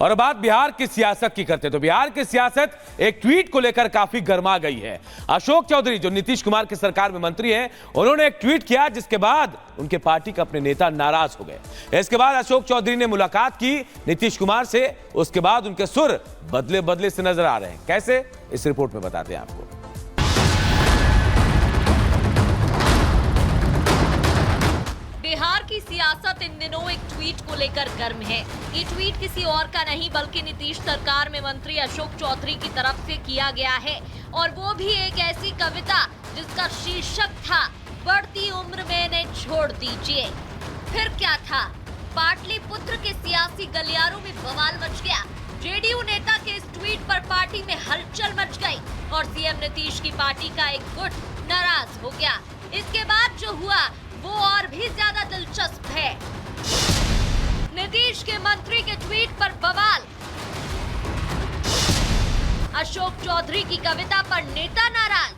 और बात बिहार की सियासत की करते तो बिहार की सियासत एक ट्वीट को लेकर काफी गर्मा गई है। अशोक चौधरी जो नीतीश कुमार की सरकार में मंत्री हैं, उन्होंने एक ट्वीट किया जिसके बाद उनके पार्टी के अपने नेता नाराज हो गए। इसके बाद अशोक चौधरी ने मुलाकात की नीतीश कुमार से। उसके बाद उनके सुर बदले बदले से नजर आ रहे हैं। कैसे, इस रिपोर्ट में बताते हैं आपको। बिहार की सियासत इन दिनों एक ट्वीट को लेकर गर्म है। ये ट्वीट किसी और का नहीं बल्कि नीतीश सरकार में मंत्री अशोक चौधरी की तरफ से किया गया है, और वो भी एक ऐसी कविता जिसका शीर्षक था बढ़ती उम्र में इन्हें छोड़ दीजिए। फिर क्या था, पाटलिपुत्र के सियासी गलियारों में बवाल मच गया। जेडीयू नेता के इस ट्वीट पर पार्टी में हलचल मच गई और सीएम नीतीश की पार्टी का एक गुट नाराज हो गया। इसके बाद जो हुआ वो और भी ज्यादा दिलचस्प है। नीतीश के मंत्री के ट्वीट पर बवाल, अशोक चौधरी की कविता पर नेता नाराज।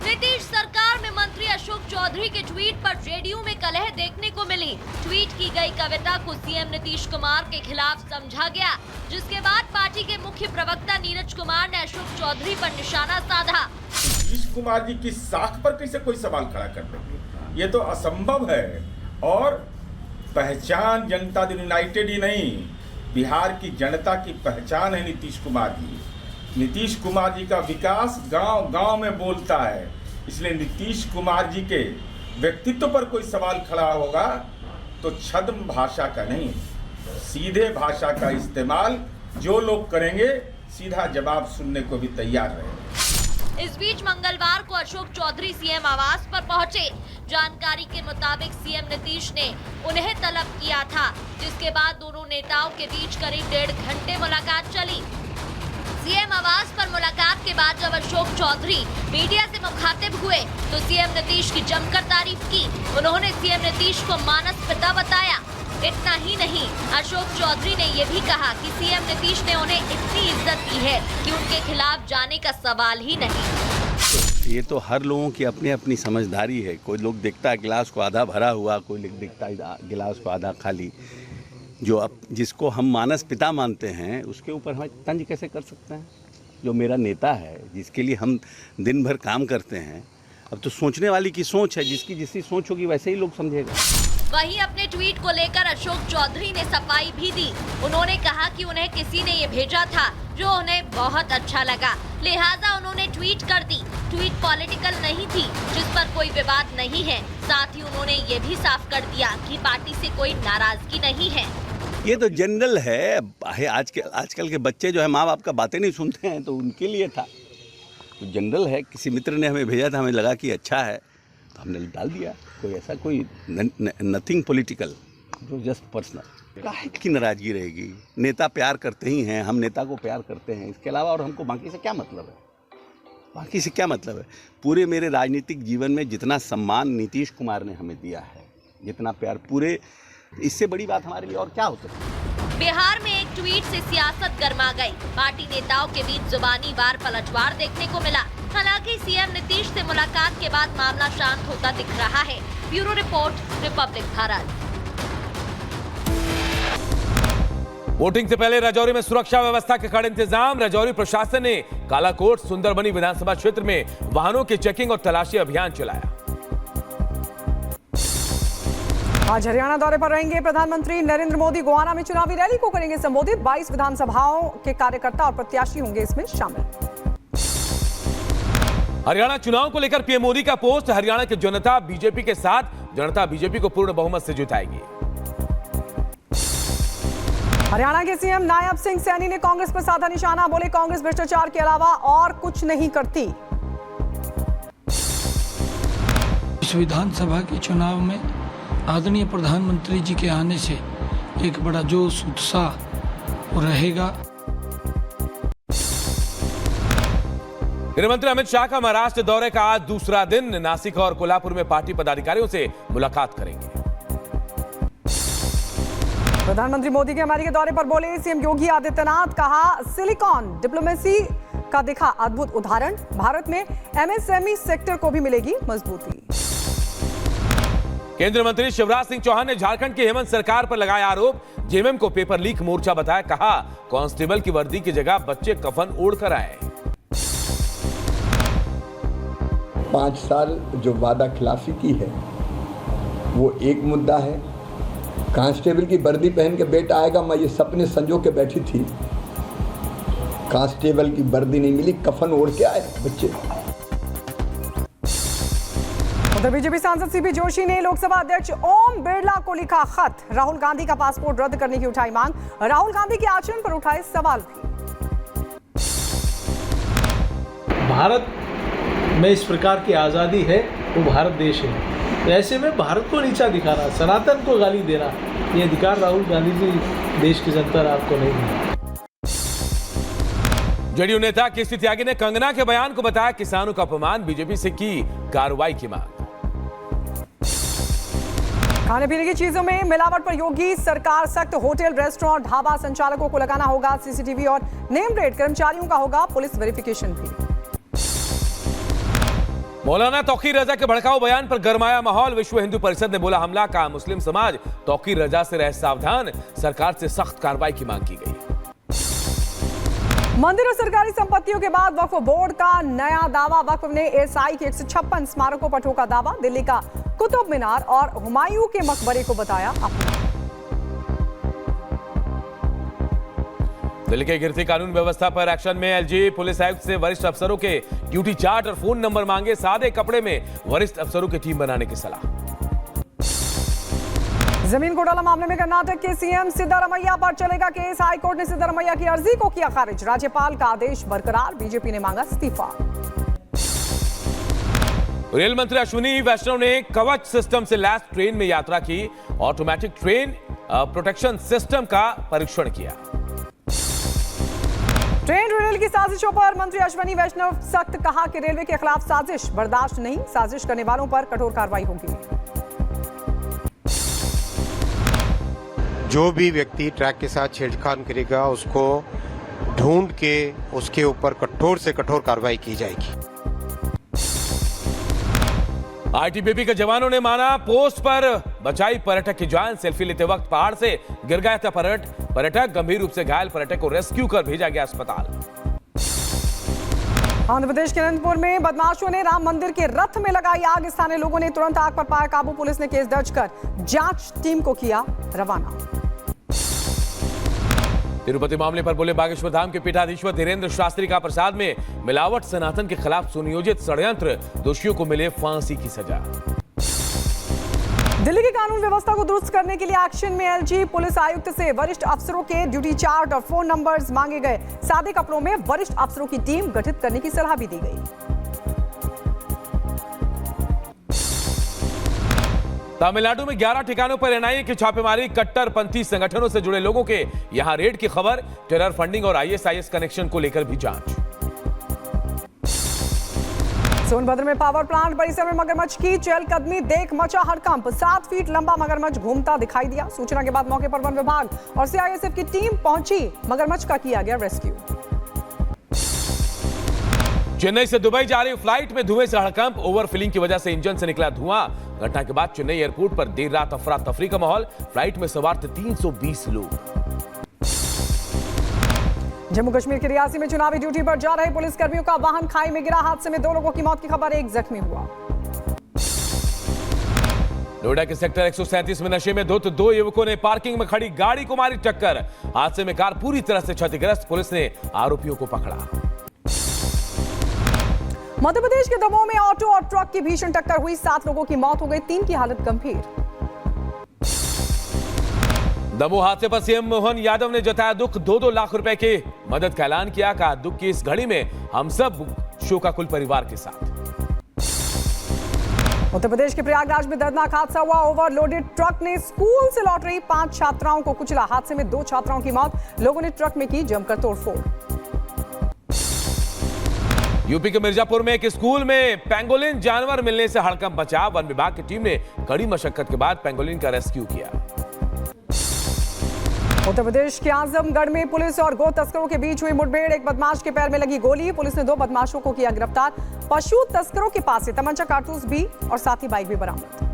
नीतीश सरकार में मंत्री अशोक चौधरी के ट्वीट पर जेडीयू में कलह देखने को मिली। ट्वीट की गई कविता को सीएम नीतीश कुमार के खिलाफ समझा गया, जिसके बाद पार्टी के मुख्य प्रवक्ता नीरज कुमार ने अशोक चौधरी पर निशाना साधा। नीतीश कुमार जी की साख पर कैसे कोई सवाल खड़ा कर देंगे, ये तो असंभव है। और पहचान जनता दल यूनाइटेड ही नहीं, बिहार की जनता की पहचान है नीतीश कुमार जी। नीतीश कुमार जी का विकास गांव गांव में बोलता है, इसलिए नीतीश कुमार जी के व्यक्तित्व पर कोई सवाल खड़ा होगा तो छद्म भाषा का नहीं, सीधे भाषा का इस्तेमाल जो लोग करेंगे, सीधा जवाब सुनने को भी तैयार रहेंगे। इस बीच मंगलवार को अशोक चौधरी सीएम आवास पर पहुंचे। जानकारी के मुताबिक सीएम नीतीश ने उन्हें तलब किया था, जिसके बाद दोनों नेताओं के बीच करीब 1.5 घंटे मुलाकात चली। सीएम आवास पर मुलाकात के बाद जब अशोक चौधरी मीडिया से मुखातिब हुए तो सीएम नीतीश की जमकर तारीफ की। उन्होंने सीएम नीतीश को मानस पिता बताया। इतना ही नहीं, अशोक चौधरी ने ये भी कहा कि सीएम नीतीश ने उन्हें इतनी इज्जत दी है कि उनके खिलाफ जाने का सवाल ही नहीं। ये तो हर लोगों की अपनी अपनी समझदारी है। कोई लोग देखता है गिलास को आधा भरा हुआ, कोई लोग देखता है गिलास को आधा खाली। जिसको हम मानस पिता मानते हैं उसके ऊपर हम तंज कैसे कर सकते हैं? जो मेरा नेता है, जिसके लिए हम दिन भर काम करते हैं, अब तो सोचने वाली की सोच है, जिसकी जिसकी सोच होगी वैसे ही लोग समझेगा। वहीं अपने ट्वीट को लेकर अशोक चौधरी ने सफाई भी दी। उन्होंने कहा कि उन्हें किसी ने ये भेजा था जो उन्हें बहुत अच्छा लगा, लिहाजा उन्होंने ट्वीट कर दी। ट्वीट पॉलिटिकल नहीं थी, जिस पर कोई विवाद नहीं है। साथ ही उन्होंने ये भी साफ कर दिया कि पार्टी से कोई नाराजगी नहीं है। ये तो जनरल है। आजकल के बच्चे जो है माँ बाप का बातें नहीं सुनते हैं, तो उनके लिए था। तो जनरल है, किसी मित्र ने हमें भेजा था, हमें लगा कि अच्छा है तो हमने डाल दिया। कोई ऐसा कोई नथिंग पॉलिटिकल, जो जस्ट पर्सनल। काहे की नाराजगी रहेगी? नेता प्यार करते ही हैं, हम नेता को प्यार करते हैं। इसके अलावा और हमको बाकी से क्या मतलब है? बाकी से क्या मतलब है? पूरे मेरे राजनीतिक जीवन में जितना सम्मान नीतीश कुमार ने हमें दिया है, जितना प्यार, पूरे इससे बड़ी बात हमारे लिए और क्या हो सकती है? बिहार में एक ट्वीट से सियासत गर्मा गई। पार्टी नेताओं के बीच जुबानी वार पलटवार देखने को मिला। हालांकि सीएम नीतीश से मुलाकात के बाद मामला शांत होता दिख रहा है। Bureau report, Republic Bharat. Voting से पहले राजौरी में सुरक्षा व्यवस्था के कड़े इंतजाम। राजौरी प्रशासन ने कालाकोट सुंदरबनी विधानसभा क्षेत्र में वाहनों की चेकिंग और तलाशी अभियान चलाया। आज हरियाणा दौरे पर रहेंगे प्रधानमंत्री नरेंद्र मोदी। गोहाना में चुनावी रैली को करेंगे संबोधित। 22 विधानसभाओं के कार्यकर्ता और प्रत्याशी होंगे इसमें शामिल। हरियाणा चुनाव को लेकर पीएम मोदी का पोस्ट। हरियाणा की जनता बीजेपी के साथ, जनता बीजेपी को पूर्ण बहुमत से जिताएगी। हरियाणा के सीएम नायब सिंह सैनी ने कांग्रेस पर साधा निशाना। बोले कांग्रेस भ्रष्टाचार के अलावा और कुछ नहीं करती। इस विधानसभा के चुनाव में आदरणीय प्रधानमंत्री जी के आने से एक बड़ा जोश उत्साह रहेगा। गृहमंत्री अमित शाह का महाराष्ट्र दौरे का आज दूसरा दिन। नासिक और कोल्हापुर में पार्टी पदाधिकारियों से मुलाकात करेंगे। प्रधानमंत्री मोदी के अमेरिका दौरे पर बोले सीएम योगी आदित्यनाथ। कहा सिलिकॉन डिप्लोमेसी का दिखा अद्भुत उदाहरण। भारत में एमएसएमई सेक्टर को भी मिलेगी मजबूती। केंद्रीय मंत्री शिवराज सिंह चौहान ने झारखंड की हेमंत सरकार पर लगाया आरोप। जेएमएम को पेपर लीक मोर्चा बताया, कहा कांस्टेबल की वर्दी की जगह बच्चे कफन ओढ़ कर आए। 5 साल जो वादा खिलाफी की है वो एक मुद्दा है। कांस्टेबल की वर्दी पहन के बेटा आएगा, मैं ये सपने संजो के बैठी थी, कांस्टेबल की वर्दी नहीं मिली, कफन ओढ़ के आए बच्चे। उधर बीजेपी सांसद सीपी जोशी ने लोकसभा अध्यक्ष ओम बिरला को लिखा खत। राहुल गांधी का पासपोर्ट रद्द करने की उठाई मांग, राहुल गांधी के आचरण पर उठाए सवाल भी। भारत में इस प्रकार की आज़ादी है, वो भारत देश है, तो ऐसे में भारत को नीचा दिखाना, सनातन को गाली देना, ये अधिकार राहुल गांधी जी देश की जनता ने आपको नहीं दिया। जेडीयू नेता केसी त्यागी ने कंगना के बयान को बताया किसानों का अपमान, बीजेपी से की कार्रवाई की मांग। खाने पीने की चीजों में मिलावट पर योगी सरकार सख्त, होटल रेस्टोरेंट ढाबा संचालकों को लगाना होगा सीसीटीवी और नेम प्लेट, कर्मचारियों का होगा पुलिस वेरिफिकेशन भी। मौलाना तौकीर रजा के भड़काऊ बयान पर गरमाया माहौल, विश्व हिंदू परिषद ने बोला हमला का मुस्लिम समाज तौकीर रजा से रहे सावधान, सरकार से सख्त कार्रवाई की मांग की गई। मंदिर और सरकारी संपत्तियों के बाद वक्फ बोर्ड का नया दावा, वक्फ ने एएसआई के 156 स्मारकों पर ठोका दावा, दिल्ली का कुतुब मीनार और हुमायूं के मकबरे को बताया अपना। दिल्ली के गिरती कानून व्यवस्था पर एक्शन में एलजी, पुलिस आयुक्त से वरिष्ठ अफसरों के ड्यूटी चार्ट और फोन नंबर मांगे, सादे कपड़े में वरिष्ठ अफसरों की टीम बनाने की सलाह। जमीन घोटाला मामले में कर्नाटक के सीएम सिद्धारमैया पर चलेगा केस, हाईकोर्ट ने सिद्धारमैया की अर्जी को किया खारिज, राज्यपाल का आदेश बरकरार, बीजेपी ने मांगा इस्तीफा। रेल मंत्री अश्विनी वैष्णव ने कवच सिस्टम से लैस ट्रेन में यात्रा की, ऑटोमेटिक ट्रेन प्रोटेक्शन सिस्टम का परीक्षण किया। ट्रेन रेल की साजिशों पर मंत्री अश्विनी वैष्णव सख्त, कहा कि रेलवे के खिलाफ साजिश बर्दाश्त नहीं, साजिश करने वालों पर कठोर कार्रवाई होगी। जो भी व्यक्ति ट्रैक के साथ छेड़छाड़ करेगा उसको ढूंढ के उसके ऊपर कठोर से कठोर कार्रवाई की जाएगी। आईटीबीपी के जवानों ने माना पोस्ट पर बचाई पर्यटक की जान, सेल्फी लेते वक्त पहाड़ से गिर गया था पर्यटक, गंभीर रूप से घायल पर्यटक को रेस्क्यू कर भेजा गया अस्पताल। आंध्र प्रदेश के अनंतपुर में बदमाशों ने राम मंदिर के रथ में लगाई आग, स्थानीय लोगों ने तुरंत आग पर पाया काबू, पुलिस ने केस दर्ज कर जांच टीम को किया रवाना। तिरुपति मामले पर बोले बागेश्वर धाम के पीठाधीश्वर धीरेन्द्र शास्त्री का प्रसाद में मिलावट, सनातन के खिलाफ सुनियोजित षड्यंत्र, दोषियों को मिले फांसी की सजा। दिल्ली की कानून व्यवस्था को दुरुस्त करने के लिए एक्शन में एलजी, पुलिस आयुक्त से वरिष्ठ अफसरों के ड्यूटी चार्ट और फोन नंबर्स मांगे गए, सादे कपड़ों में वरिष्ठ अफसरों की टीम गठित करने की सलाह भी दी गई। तमिलनाडु में 11 ठिकानों पर एनआईए की छापेमारी, कट्टरपंथी संगठनों से जुड़े लोगों के यहां रेड की खबर, टेरर फंडिंग और आईएसआईएस कनेक्शन को लेकर भी जांच। सोनभद्र में पावर प्लांट परिसर में मगरमच्छ की चहलकदमी देख मचा हड़कंप, 7 फीट लंबा मगरमच्छ घूमता दिखाई दिया, सूचना के बाद मौके पर वन विभाग और सीआईएसएफ की टीम पहुंची, मगरमच्छ का किया गया रेस्क्यू। चेन्नई से दुबई जा रही फ्लाइट में धुएं से हड़कंप, ओवरफिलिंग की वजह से इंजन से निकला धुआं, घटना के बाद चेन्नई एयरपोर्ट पर देर रात अफरा तफरी का माहौल, फ्लाइट में सवार थे 320 लोग। जम्मू कश्मीर के रियासी में चुनावी ड्यूटी पर जा रहे पुलिसकर्मियों का वाहन खाई में गिरा, हादसे में 2 लोगों की मौत की खबर, 1 जख्मी हुआ। नोएडा के सेक्टर 137 में नशे में धुत 2 युवकों ने पार्किंग में खड़ी गाड़ी को मारी टक्कर, हादसे में कार पूरी तरह से क्षतिग्रस्त, पुलिस ने आरोपियों को पकड़ा। मध्य प्रदेश के दमोह में ऑटो और ट्रक की भीषण टक्कर हुई, 7 लोगों की मौत हो गई, 3 की हालत गंभीर। दमोह हादसे पर सीएम मोहन यादव ने जताया दुख, 2-2 लाख रुपए की मदद का ऐलान किया, कहा दुख की इस घड़ी में हम सब शोकाकुल परिवार के साथ। उत्तर प्रदेश के प्रयागराज में दर्दनाक हादसा हुआ, ओवरलोडेड ट्रक ने स्कूल से लौट रही 5 छात्राओं को कुचला, हादसे में 2 छात्राओं की मौत, लोगों ने ट्रक में की जमकर तोड़फोड़। यूपी के मिर्जापुर में एक स्कूल में पेंगोलिन जानवर मिलने से हड़कंप मचा, वन विभाग की टीम ने कड़ी मशक्कत के बाद पेंगोलिन का रेस्क्यू किया। उत्तर प्रदेश के आजमगढ़ में पुलिस और गो तस्करों के बीच हुई मुठभेड़, एक बदमाश के पैर में लगी गोली, पुलिस ने 2 बदमाशों को किया गिरफ्तार, पशु तस्करों के पास से तमंचा, कारतूस भी और साथ ही बाइक भी बरामद।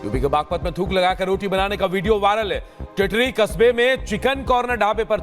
यूपी के बागपत में थूक लगाकर रोटी बनाने का वीडियो वायरल है। टिटरी कस्बे में चिकन कॉर्नर ढाबे पर